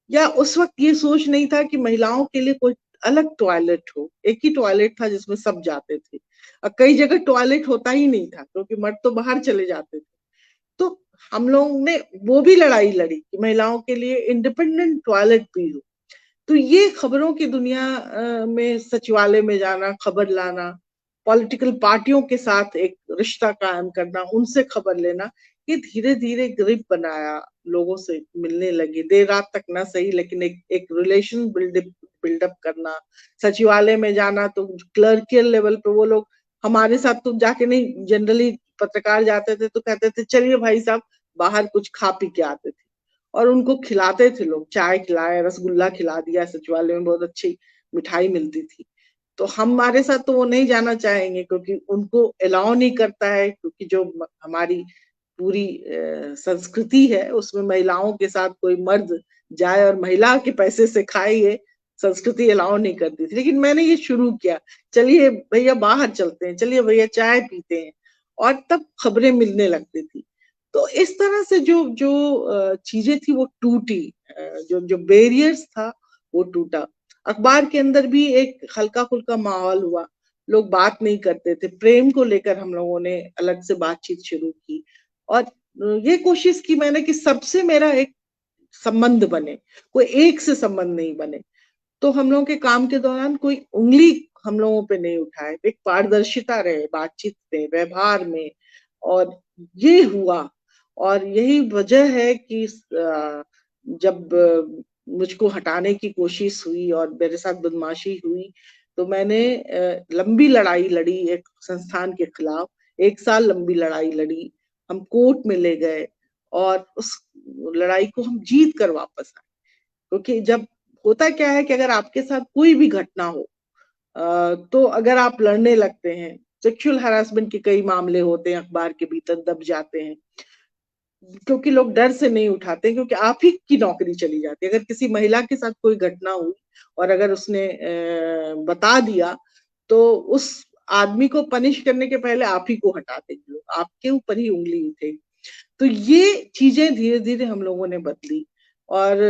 या उस वक्त ये सोच नहीं था कि महिलाओं के लिए कोई अलग टॉयलेट हो, एक ही टॉयलेट था जिसमें सब जाते थे, और कई जगह टॉयलेट होता ही नहीं था क्योंकि मर्द तो बाहर चले जाते थे। तो हम लोग ने वो भी लड़ाई लड़ी कि महिलाओं के लिए इंडिपेंडेंट टॉयलेट भी हो। तो ये खबरों की दुनिया में सचिवालय में जाना, खबर लाना, पॉलिटिकल पार्टियों के साथ एक रिश्ता कायम करना, उनसे खबर लेना, ये धीरे धीरे ग्रिप बनाया, लोगों से मिलने लगे, देर रात तक ना सही लेकिन एक एक रिलेशन बिल्डअप करना। सचिवालय में जाना तो क्लर्कियल लेवल पे वो लोग हमारे साथ तो जाके नहीं, जनरली पत्रकार जाते थे तो कहते थे चलिए भाई साहब बाहर कुछ खा पी के आते थे, और उनको खिलाते थे लोग, चाय खिलाए, रसगुल्ला खिला दिया, सचिवालय में बहुत अच्छी मिठाई मिलती थी। तो हमारे साथ तो वो नहीं जाना चाहेंगे, क्योंकि उनको अलाउ नहीं करता है, क्योंकि जो हमारी पूरी संस्कृति है उसमें महिलाओं के साथ कोई मर्द जाए और महिला के पैसे से खाए, ये संस्कृति अलाउ नहीं करती थी। लेकिन मैंने ये शुरू किया, चलिए भैया बाहर चलते हैं, चलिए भैया चाय पीते हैं, और तब खबरें मिलने लगती थी। तो इस तरह से जो जो चीजें थी वो टूटी, जो जो बैरियर्स था वो टूटा। अखबार के अंदर भी एक हल्का फुल्का माहौल हुआ, लोग बात नहीं करते थे, प्रेम को लेकर हम लोगों ने अलग से बातचीत शुरू की, और ये कोशिश की मैंने कि सबसे मेरा एक संबंध बने, कोई एक से संबंध नहीं बने। तो हम लोगों के काम के दौरान कोई उंगली हम लोगों पे नहीं उठाए, एक पारदर्शिता रहे बातचीत में, व्यवहार में, और ये हुआ, और यही वजह है कि जब मुझको हटाने की कोशिश हुई और मेरे साथ बदमाशी हुई, तो मैंने लंबी लड़ाई लड़ी एक संस्थान के खिलाफ। 1 साल लंबी लड़ाई लड़ी, हम कोर्ट में ले गए और उस लड़ाई को हम जीत कर वापस आए। क्योंकि जब होता क्या है कि अगर आपके साथ कोई भी घटना हो, तो अगर आप लड़ने लगते हैं, सेक्सुअल हरासमेंट के कई मामले होते हैं, अखबार के भीतर दब जाते हैं, क्योंकि लोग डर से नहीं उठाते, क्योंकि आप ही की नौकरी चली जाती है। अगर किसी महिला के साथ कोई घटना हुई और अगर उसने बता दिया, तो उस आदमी को पनिश करने के पहले आप ही को हटा देंगे लोग, आपके ऊपर ही उंगली उठेगी। तो ये चीजें धीरे धीरे हम लोगों ने बदली, और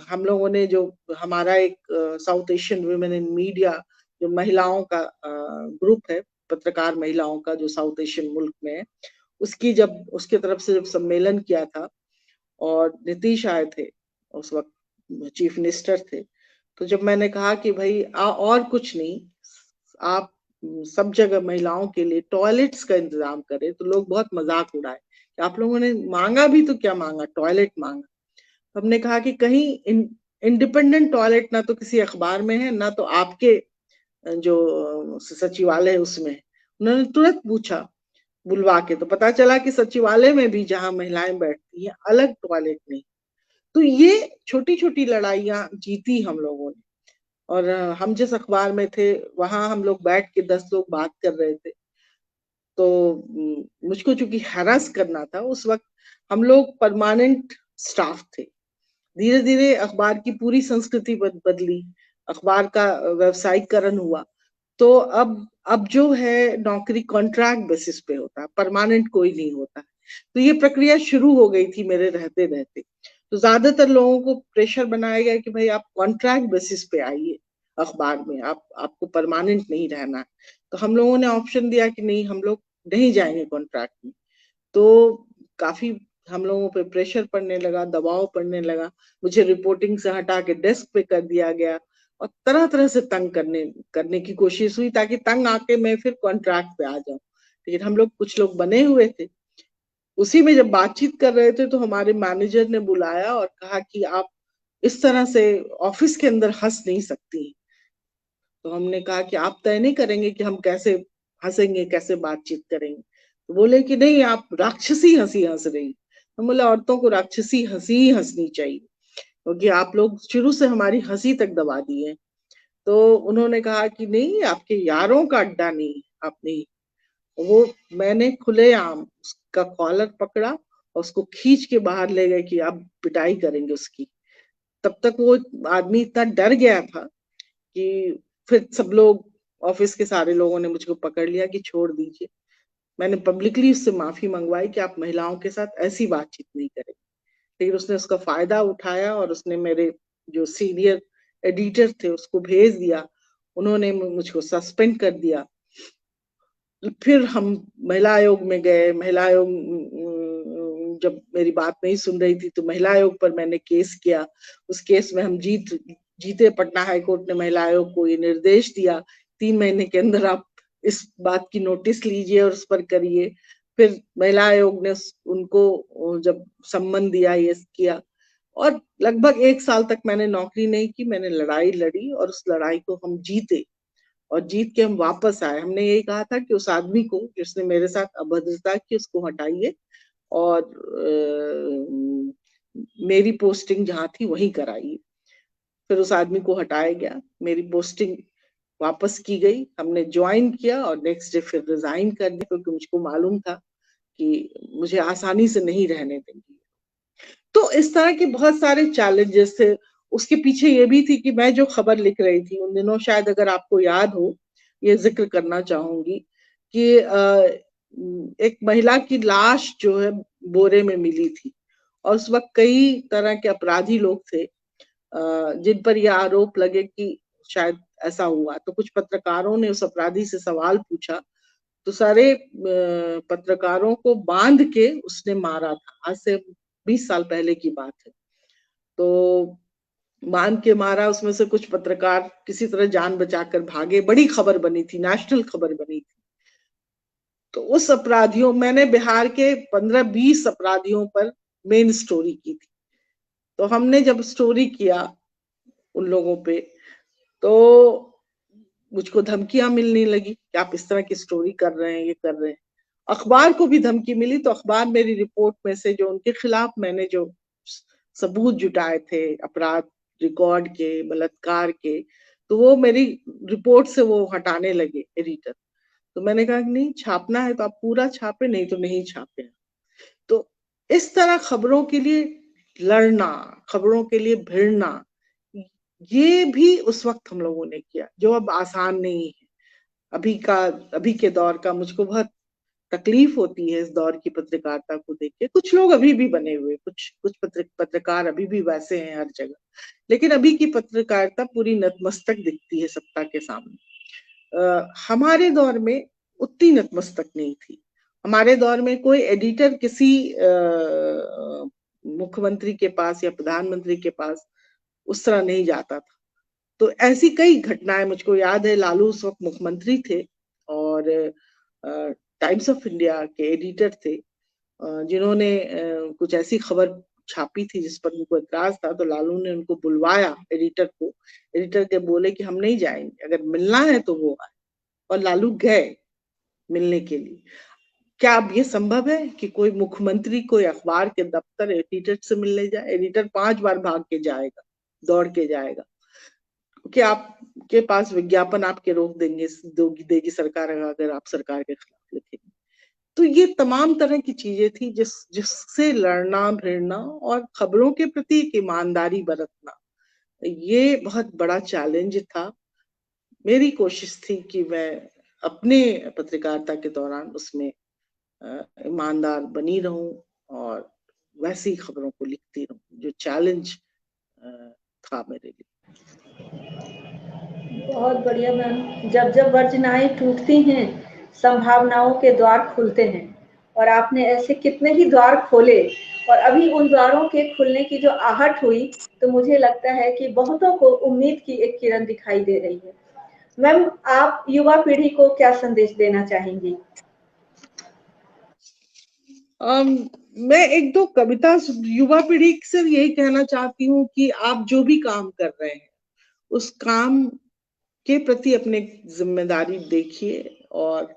हम लोगों ने जो हमारा एक south Asian women in media, जो महिलाओं का ग्रुप है, पत्रकार महिलाओं का, जो साउथ एशियन मुल्क में है, उसकी जब उसके तरफ से जब सम्मेलन किया था और नीतीश आए थे, उस वक्त चीफ मिनिस्टर थे, तो जब मैंने कहा कि भाई और कुछ नहीं, आप सब जगह महिलाओं के लिए टॉयलेट्स का इंतजाम करें, तो लोग बहुत मजाक उड़ाए। आप लोगों ने मांगा भी तो क्या मांगा, टॉयलेट मांगा। हमने कहा कि कहीं इंडिपेंडेंट टॉयलेट ना तो किसी अखबार में है, ना तो आपके जो सचिवालय है उसमें है। उन्होंने तुरंत पूछा बुलवा के, तो पता चला कि सचिवालय में भी जहां महिलाएं बैठती हैं अलग टॉयलेट नहीं। तो ये छोटी छोटी लड़ाइयां जीती हम लोगों ने। और हम जिस अखबार में थे वहां हम लोग बैठ के 10 लोग बात कर रहे थे, तो मुझको चूंकि हैरास करना था उस वक्त, हम लोग परमानेंट स्टाफ थे। धीरे धीरे अखबार की पूरी संस्कृति बदली, अखबार का व्यवसायीकरण हुआ। तो अब जो है नौकरी कॉन्ट्रैक्ट बेसिस पे होता है, परमानेंट कोई नहीं होता। तो ये प्रक्रिया शुरू हो गई थी मेरे रहते रहते। तो ज्यादातर लोगों को प्रेशर बनाया गया कि भाई आप कॉन्ट्रैक्ट बेसिस पे आइए अखबार में, आपको परमानेंट नहीं रहना है। तो हम लोगों ने ऑप्शन दिया कि नहीं, हम लोग नहीं जाएंगे कॉन्ट्रैक्ट में। तो काफी हम लोगों पे प्रेशर पड़ने लगा, दबाव पड़ने लगा। मुझे रिपोर्टिंग से हटा के डेस्क पे कर दिया गया और तरह तरह से तंग करने की कोशिश हुई, ताकि तंग आके मैं फिर कॉन्ट्रैक्ट पे आ जाऊं। लेकिन हम लोग कुछ लोग बने हुए थे। उसी में जब बातचीत कर रहे थे तो हमारे मैनेजर ने बुलाया और कहा कि आप इस तरह से ऑफिस के अंदर हंस नहीं सकती। तो हमने कहा कि आप तय नहीं करेंगे कि हम कैसे हंसेंगे, कैसे बातचीत करेंगे। तो बोले कि नहीं, आप राक्षसी हंसी हंस रही। हम बोले औरतों को राक्षसी हंसी ही हंसनी चाहिए, क्योंकि आप लोग शुरू से हमारी हंसी तक दबा दिए। तो उन्होंने कहा कि नहीं, आपके यारों का अड्डा नहीं, आप नहीं। वो मैंने खुलेआम उसका कॉलर पकड़ा और उसको खींच के बाहर ले गए कि आप पिटाई करेंगे उसकी। तब तक वो आदमी इतना डर गया था कि फिर सब लोग, ऑफिस के सारे लोगों ने मुझको पकड़ लिया कि छोड़ दीजिए। मैंने पब्लिकली उससे माफी मंगवाई कि आप महिलाओं के साथ ऐसी बातचीत नहीं करें। लेकिन उसने उसका फायदा उठाया और उसने मेरे जो सीनियर एडिटर थे उसको भेज दिया। उन्होंने मुझको सस्पेंड कर दिया। फिर हम महिला आयोग में गए। महिला आयोग जब मेरी बात नहीं सुन रही थी तो महिला आयोग पर मैंने केस किया। उस केस में हम जीते। पटना हाई कोर्ट ने महिला आयोग को ये निर्देश दिया, 3 महीने के अंदर आप इस बात की नोटिस लीजिए और उस पर करिए। फिर महिला आयोग ने उनको जब सम्मन दिया, ये किया, और लगभग 1 साल तक मैंने नौकरी नहीं की। मैंने लड़ाई लड़ी और उस लड़ाई को हम जीते और जीत के हम वापस आए। हमने यही कहा था कि उस आदमी को जिसने मेरे साथ अभद्रता की उसको हटाइए और मेरी पोस्टिंग जहां थी वहीं कराइए। फिर उस आदमी को हटाया गया, मेरी पोस्टिंग वापस की गई, हमने ज्वाइन किया और नेक्स्ट डे फिर रिजाइन कर दिया, क्योंकि मुझको मालूम था कि मुझे आसानी से नहीं रहने देंगी। तो इस तरह के बहुत सारे चैलेंजेस थे। उसके पीछे ये भी थी कि मैं जो खबर लिख रही थी उन दिनों, शायद अगर आपको याद हो, ये जिक्र करना चाहूंगी कि एक महिला की लाश जो है बोरे में मिली थी, और उस वक्त कई तरह के अपराधी लोग थे जिन पर यह आरोप लगे कि शायद ऐसा हुआ। तो कुछ पत्रकारों ने उस अपराधी से सवाल पूछा, तो सारे पत्रकारों को बांध के उसने मारा था। आज से 20 साल पहले की बात है। तो बांध के मारा, उसमें से कुछ पत्रकार किसी तरह जान बचाकर भागे। बड़ी खबर बनी थी, नेशनल खबर बनी थी। तो उस अपराधियों, मैंने बिहार के 15-20 अपराधियों पर मेन स्टोरी की थी। तो हमने जब स्टोरी किया उन लोगों पे, तो मुझको धमकियां मिलने लगी कि आप इस तरह की स्टोरी कर रहे हैं, ये कर रहे हैं। अखबार को भी धमकी मिली, तो अखबार मेरी रिपोर्ट में से जो उनके खिलाफ मैंने जो सबूत जुटाए थे अपराध रिकॉर्ड के, बलात्कार के, तो वो मेरी रिपोर्ट से वो हटाने लगे एडिटर। तो मैंने कहा कि नहीं, छापना है तो आप पूरा छापे, नहीं तो नहीं छापे। तो इस तरह खबरों के लिए लड़ना, खबरों के लिए भिड़ना, ये भी उस वक्त हम लोगों ने किया, जो अब आसान नहीं है। अभी के दौर का मुझको बहुत तकलीफ होती है, इस दौर की पत्रकारिता को देख के। कुछ लोग अभी भी बने हुए, कुछ पत्रकार अभी भी वैसे हैं हर जगह, लेकिन अभी की पत्रकारिता पूरी नतमस्तक दिखती है सत्ता के सामने। हमारे दौर में उतनी नतमस्तक नहीं थी। हमारे दौर में कोई एडिटर किसी मुख्यमंत्री के पास या प्रधानमंत्री के पास उस तरह नहीं जाता था। तो ऐसी कई घटनाएं मुझको याद है। लालू उस वक्त मुख्यमंत्री थे और टाइम्स ऑफ इंडिया के एडिटर थे, जिन्होंने कुछ ऐसी खबर छापी थी जिस पर उनको एतराज था। तो लालू ने उनको बुलवाया एडिटर को, एडिटर के बोले कि हम नहीं जाएंगे, अगर मिलना है तो वो आए। और लालू गए मिलने के लिए। क्या अब ये संभव है कि कोई मुख्यमंत्री कोई अखबार के दफ्तर एडिटर से मिलने जाए? एडिटर 5 बार भाग के जाएगा, दौड़ के जाएगा, कि आपके पास विज्ञापन आपके रोक देगी सरकार अगर आप सरकार के खिलाफ लिखेंगे। तो ये तमाम तरह की चीजें थी जिससे लड़ना भिड़ना और खबरों के प्रति एक ईमानदारी बरतना, ये बहुत बड़ा चैलेंज था। मेरी कोशिश थी कि मैं अपने पत्रकारिता के दौरान उसमें ईमानदार बनी रहूं और वैसी खबरों को लिखती रहूं, जो चैलेंज था मेरे लिए। बहुत बढ़िया मैम। जब जब वर्जनाएं टूटती हैं, संभावनाओं के द्वार खुलते हैं, और आपने ऐसे कितने ही द्वार खोले, और अभी उन द्वारों के खुलने की जो आहट हुई, तो मुझे लगता है कि बहुतों को उम्मीद की एक किरण दिखाई दे रही है। मैम, आप युवा पीढ़ी को क्या संदेश देना चाहेंगी? मैं एक दो कविता युवा पीढ़ी से यही कहना चाहती हूँ कि आप जो भी काम कर रहे हैं उस काम के प्रति अपने जिम्मेदारी देखिए और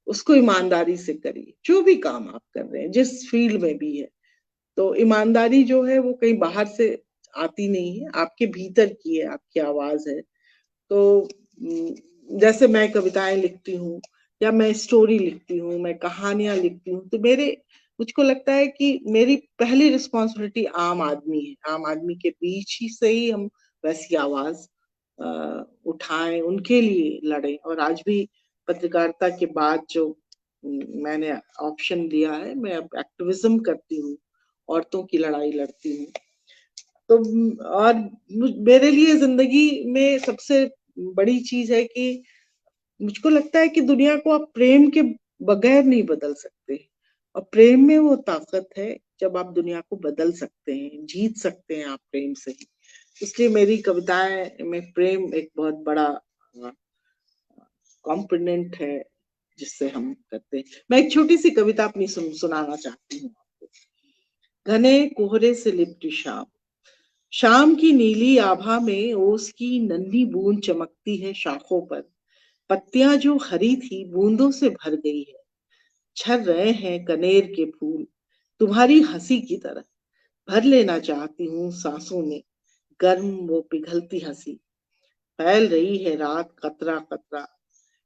उसको ईमानदारी से करिए। जो भी काम आप कर रहे हैं, जिस फील्ड में भी है, तो ईमानदारी जो है वो कहीं बाहर से आती नहीं है, आपके भीतर की है, आपकी आवाज है। तो जैसे मैं कविताएं लिखती हूँ या मैं स्टोरी लिखती हूँ, मैं कहानियां लिखती हूँ, तो मुझको लगता है कि मेरी पहली रिस्पॉन्सिबिलिटी आम आदमी है। आम आदमी के बीच ही से ही हम वैसी आवाज उठाएं, उनके लिए लड़ें। और आज भी पत्रकारिता के बाद जो मैंने ऑप्शन लिया है, मैं अब एक्टिविज्म करती हूँ, औरतों की लड़ाई लड़ती हूँ। तो और मेरे लिए जिंदगी में सबसे बड़ी चीज है कि मुझको लगता है कि दुनिया को आप प्रेम के बगैर नहीं बदल सकते, और प्रेम में वो ताकत है जब आप दुनिया को बदल सकते हैं, जीत सकते हैं आप प्रेम से ही। इसलिए मेरी कविताएं में प्रेम एक बहुत बड़ा कॉम्पोनेंट है जिससे हम करते हैं। मैं एक छोटी सी कविता अपनी सुनाना चाहती हूँ आपको। घने कोहरे से लिपटी शाम, शाम की नीली आभा में ओस की नन्ही बूंद चमकती है शाखों पर। पत्तियां जो हरी थी बूंदों से भर गई है, झर रहे हैं कनेर के फूल तुम्हारी हंसी की तरह। भर लेना चाहती हूँ सांसों में गर्म वो पिघलती हंसी। फैल रही है रात कतरा कतरा,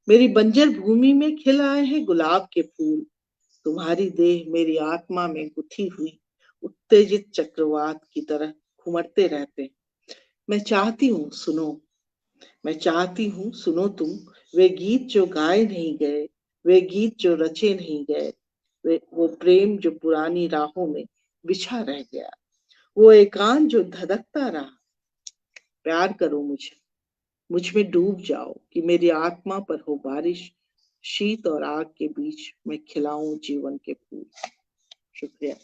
मेरी बंजर भूमि में खिल आए हैं गुलाब के फूल। तुम्हारी देह मेरी आत्मा में गुथी हुई उत्तेजित चक्रवात की तरह घुमड़ते रहते। मैं चाहती हूँ सुनो, मैं चाहती हूँ सुनो तुम, वे गीत जो गाए नहीं गए, वे गीत जो रचे नहीं गए, वे वो प्रेम जो पुरानी राहों में बिछा रह गया, वो एकांत जो धधकता रहा। प्यार करो मुझे, मुझ में डूब जाओ कि मेरी आत्मा पर हो बारिश। शीत और आग के बीच मैं खिलाऊं जीवन के फूल। शुक्रिया।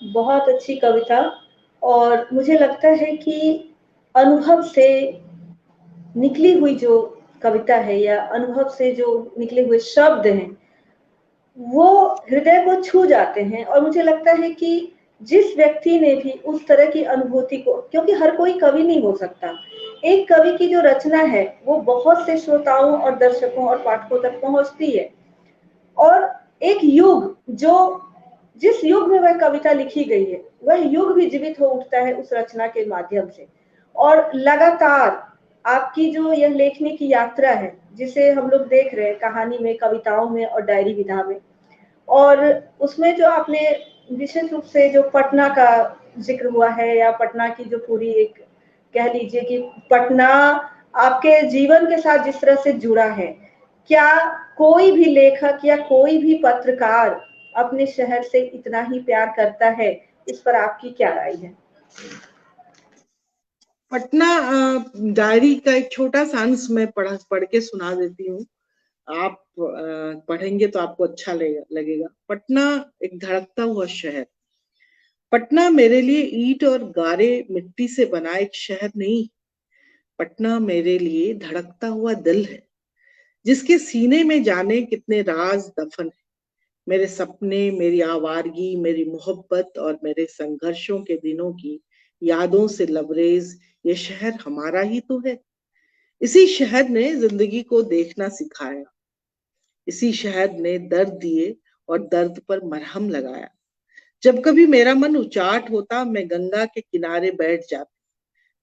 बहुत अच्छी कविता। और मुझे लगता है कि अनुभव से निकली हुई जो कविता है या अनुभव से जो निकले हुए शब्द हैं वो हृदय को छू जाते हैं। और मुझे लगता है कि जिस व्यक्ति ने भी उस तरह की अनुभूति को, क्योंकि हर कोई कवि नहीं हो सकता, एक कवि की जो रचना है वो बहुत से श्रोताओं और दर्शकों और पाठकों तक पहुंचती है, और एक युग जो जिस युग में वह कविता लिखी गई है वह युग भी जीवित हो उठता है उस रचना के माध्यम से। और लगातार आपकी जो यह लेखनी की यात्रा है जिसे हम लोग देख रहे हैं कहानी में, कविताओं में और डायरी विधा में, और उसमें जो आपने विशेष रूप से जो पटना का जिक्र हुआ है या पटना की जो पूरी एक कह लीजिए कि पटना आपके जीवन के साथ जिस तरह से जुड़ा है, क्या कोई भी लेखक या कोई भी पत्रकार अपने शहर से इतना ही प्यार करता है? इस पर आपकी क्या राय है? पटना डायरी का एक छोटा सा अंश मैं पढ़ के सुना देती हूँ। आप पढ़ेंगे तो आपको अच्छा लगेगा। पटना एक धड़कता हुआ शहर। पटना मेरे लिए ईंट और गारे मिट्टी से बना एक शहर नहीं, पटना मेरे लिए धड़कता हुआ दिल है, जिसके सीने में जाने कितने राज दफन है। मेरे सपने, मेरी आवारगी, मेरी मोहब्बत और मेरे संघर्षों के दिनों की यादों से लबरेज ये शहर हमारा ही तो है। इसी शहर ने जिंदगी को देखना सिखाया, इसी शहर ने दर्द दिए और दर्द पर मरहम लगाया। जब कभी मेरा मन उचाट होता मैं गंगा के किनारे बैठ जाती,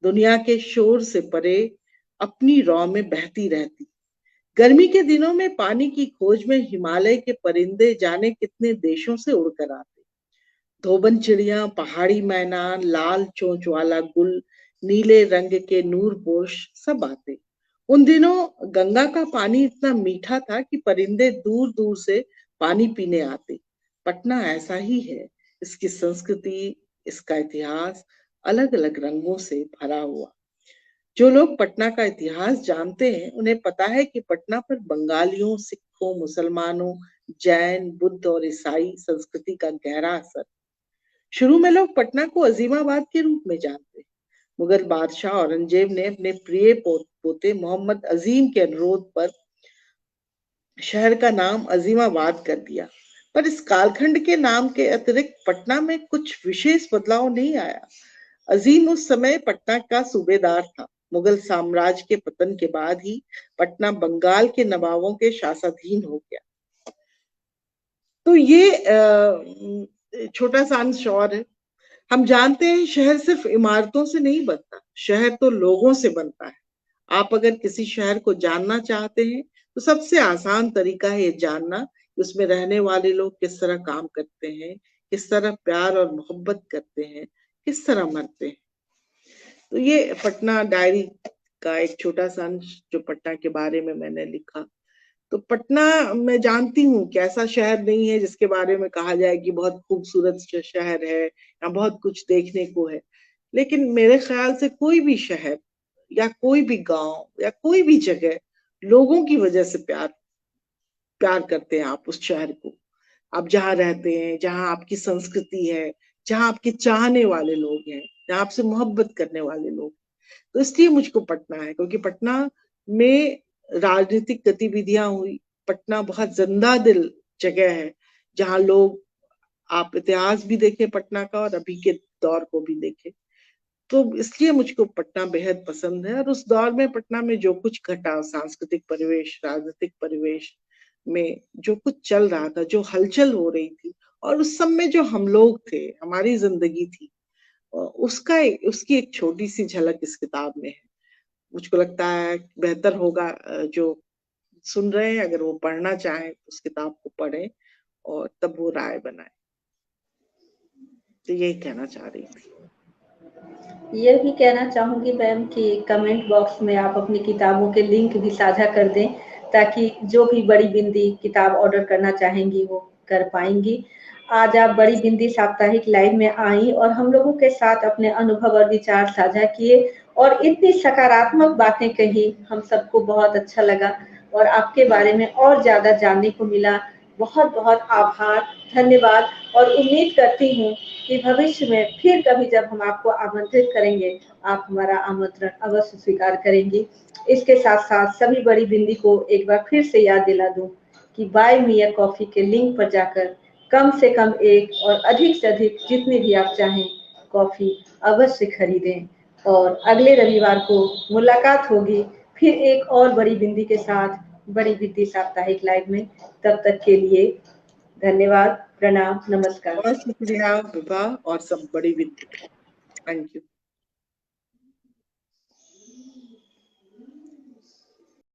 दुनिया के शोर से परे अपनी रौ में बहती रहती। गर्मी के दिनों में पानी की खोज में हिमालय के परिंदे जाने कितने देशों से उड़कर आते। धोबन चिड़िया, पहाड़ी मैना, लाल चोंच वाला गुल, नीले रंग के नूरपोश सब आते। उन दिनों गंगा का पानी इतना मीठा था कि परिंदे दूर दूर से पानी पीने आते। पटना ऐसा ही है, इसकी संस्कृति, इसका इतिहास अलग अलग रंगों से भरा हुआ। जो लोग पटना का इतिहास जानते हैं उन्हें पता है कि पटना पर बंगालियों, सिखों, मुसलमानों, जैन, बुद्ध और ईसाई संस्कृति का गहरा असर। शुरू में लोग पटना को अजीमाबाद के रूप में जानते। मुगल बादशाह औरंगजेब ने अपने प्रिय पोते मोहम्मद अजीम के अनुरोध पर शहर का नाम अजीमाबाद कर दिया। पर इस कालखंड के नाम के अतिरिक्त पटना में कुछ विशेष बदलाव नहीं आया। अजीम उस समय पटना का सूबेदार था। मुगल साम्राज्य के पतन के बाद ही पटना बंगाल के नवाबों के शासनाधीन हो गया। तो ये छोटा सा अंश और है। हम जानते हैं शहर सिर्फ इमारतों से नहीं बनता, शहर तो लोगों से बनता है। आप अगर किसी शहर को जानना चाहते हैं तो सबसे आसान तरीका है ये जानना कि उसमें रहने वाले लोग किस तरह काम करते हैं, किस तरह प्यार और मोहब्बत करते हैं, किस तरह मरते हैं। तो ये पटना डायरी का एक छोटा सा अंश जो पटना के बारे में मैंने लिखा। तो पटना मैं जानती हूँ कि ऐसा शहर नहीं है जिसके बारे में कहा जाए कि बहुत खूबसूरत शहर है या बहुत कुछ देखने को है। लेकिन मेरे ख्याल से कोई भी शहर या कोई भी गांव या कोई भी जगह लोगों की वजह से प्यार करते हैं आप उस शहर को। आप जहाँ रहते हैं, जहाँ आपकी संस्कृति है, जहाँ आपके चाहने वाले लोग हैं, जहाँ आपसे मोहब्बत करने वाले लोग। तो इसलिए मुझको पटना है, क्योंकि पटना में राजनीतिक गतिविधियां हुई। पटना बहुत जिंदा दिल जगह है जहाँ लोग, आप इतिहास भी देखें पटना का और अभी के दौर को भी देखें, तो इसलिए मुझको पटना बेहद पसंद है। और उस दौर में पटना में जो कुछ घटा, सांस्कृतिक परिवेश, राजनीतिक परिवेश में जो कुछ चल रहा था, जो हलचल हो रही थी, और उस समय जो हम लोग थे, हमारी जिंदगी थी, उसकी एक छोटी सी झलक इस किताब में है। मुझको लगता है बेहतर होगा जो सुन रहे हैं अगर वो पढ़ना चाहें उस किताब को पढ़ें और तब वो राय बनाए। तो यही कहना चाह रही थी। यह भी कहना चाहूंगी मैम कि कमेंट बॉक्स में आप अपनी किताबों के लिंक भी साझा कर दें ताकि जो भी बड़ी बिंदी किताब ऑर्डर करना चाहेंगी वो कर पाएंगी। आज आप बड़ी बिंदी साप्ताहिक लाइव में आई और हम लोगों के साथ अपने अनुभव और विचार साझा किए और इतनी सकारात्मक बातें कही, हम सबको बहुत अच्छा लगा और आपके बारे में और ज्यादा जानने को मिला बहुत बहुत आभार, धन्यवाद और उम्मीद करती हूँ कि भविष्य में फिर कभी जब हम आपको आमंत्रित करेंगे, आप हमारा आमंत्रण अवश्य स्वीकार करेंगी। इसके साथ साथ सभी बड़ी बिंदी को एक बार फिर से याद दिला दूं कि बाय मी अ कॉफी के लिंक पर जाकर कम से कम एक और अधिक से अधिक जितनी भी आप चाहें कॉफी अवश्य खरीदें। और अगले रविवार को मुलाकात होगी फिर एक और बड़ी बिंदी के साथ, बड़ी बिंदी साप्ताहिक लाइव में। तब तक के लिए धन्यवाद, प्रणाम, नमस्कार। बहुत शुक्रिया विभा और सब बड़ी बिंदी। Thank you.